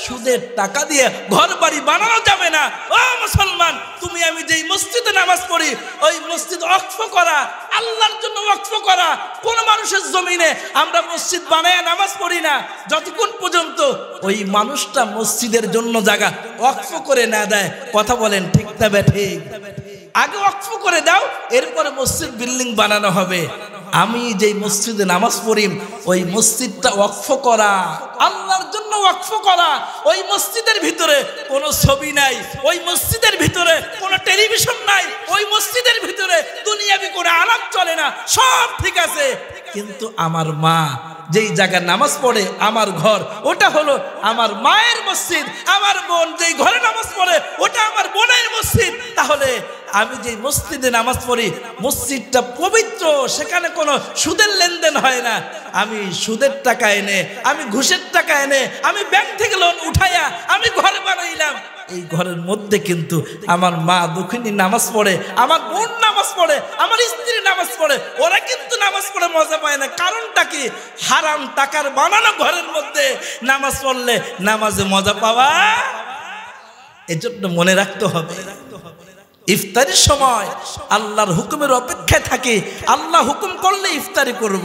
সুদের টাকা দিয়ে ঘর বাড়ি বানানো যাবে না। ও মুসলমান, তুমি আমি যেই মসজিদে নামাজ পড়ি ওই মসজিদ ওয়াকফ করা, আল্লাহর জন্য ওয়াকফ করা। কোন মানুষের জমিনে আমরা মসজিদ বানায় নামাজ পড়ি না যতক্ষণ পর্যন্ত ওই মানুষটা মসজিদের জন্য জায়গা ওয়াকফ করে না দেয়। কথা বলেন ঠিক না ঠিক? আগে ওয়াকফ করে দাও, এরপরে মসজিদ বিল্ডিং বানানো হবে। আমি যেই মসজিদে নামাজ পড়ি ওই মসজিদটা ওয়াকফ করা, আল্লাহর জন্য ওয়াকফ করা। ওই মসজিদের ভিতরে কোনো ছবি নাই, ওই মসজিদের ভিতরে কোনো টেলিভিশন নাই, ওই মসজিদের ভিতরে দুনিয়াবি কোনো আলাপ চলে না, সব ঠিক আছে। কিন্তু আমার মা যেই জায়গায় নামাজ পড়ে, আমার ঘর ওটা হলো আমার মায়ের মসজিদ। আমার বোন যেই ঘরে নামাজ পড়ে ওটা আমার বোনের মসজিদ। তাহলে আমি যেই মসজিদে নামাজ পড়ি মসজিদটা পবিত্র, সেখানে কোনো সুদের লেনদেন হয় না। আমি সুদের টাকা এনে, আমি ঘুষের টাকা এনে, আমি ব্যাংক থেকে লোন উঠাইয়া আমি ঘর বানাইলাম। এই ঘরের মধ্যে কিন্তু আমার মা দুঃখিনী নামাজ পড়ে, আমার বোন নামাজ পড়ে, আমার স্ত্রী নামাজ পড়ে। ওরা কিন্তু নামাজ পড়ে মজা পায় না। কারণটা কি? হারাম টাকার বানানো ঘরের মধ্যে নামাজ পড়লে নামাজে মজা পাওয়া, এজন্য মনে রাখতে হবে। ইফতারির সময় আল্লাহর হুকুমের অপেক্ষায় থাকি, আল্লাহ হুকুম করলে ইফতারি করব।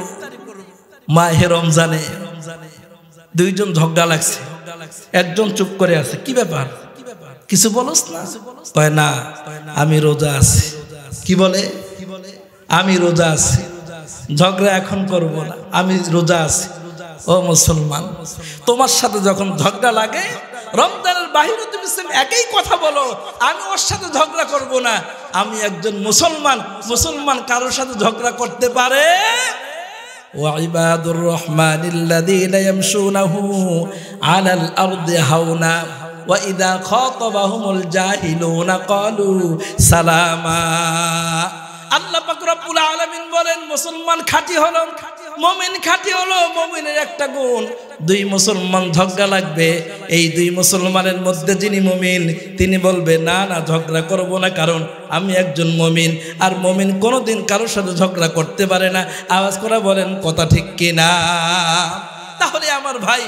মাহে রমজানে দুইজন ঝগড়া লাগছে, একজন চুপ করে আছে। কি ব্যাপার, কিছু বলস না? কয় না, আমি রোজা আছি। কি বলে? আমি রোজা আছি, ঝগড়া এখন করব না, আমি রোজা আছি। ও মুসলমান, তোমার সাথে যখন ঝগড়া লাগে রমজানের বাহিরে তুমি একই কথা বলো, আমি ওর সাথে ঝগড়া করব না। আমি একজন মুসলমান, মুসলমান কারোর সাথে ঝগড়া করতে পারে? ওয়াইবাদুর রহমানিল্লাযীনা ইয়ামশুনাহু আলাল আরদি হাওনা ওয়া ইযা খাতাবাহুমুল জাহিলুনা ক্বালু সালামা। আল্লাহ পাক রব্বুল আলামিন বলেন, মুসলমান খাঁটি হলো, মুমিন খাঁটি হলো। মুমিনের একটা গুণ, দুই মুসলমান ঝগড়া লাগবে, এই দুই মুসলমানের মধ্যে যিনি মুমিন তিনি বলবে না না ঝগড়া করব না, কারণ আমি একজন মুমিন। আর মুমিন কোনোদিন কারোর সাথে ঝগড়া করতে পারে না। আওয়াজ করে বলেন কথা ঠিক কিনা? তাহলে আমার ভাই,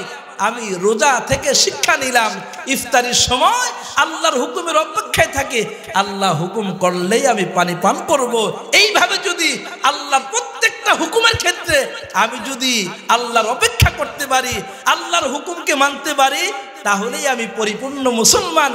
আমি রোজা থেকে শিক্ষা নিলাম, ইফতারির সময় আল্লাহর হুকুমের অপেক্ষায় থাকে, আল্লাহ হুকুম করলেই আমি পানি পান করব। এইভাবে যদি আল্লাহর প্রত্যেকটা হুকুমের ক্ষেত্রে আমি যদি আল্লাহর অপেক্ষা করতে পারি, আল্লাহর হুকুমকে মানতে পারি, তাহলেই আমি পরিপূর্ণ মুসলমান।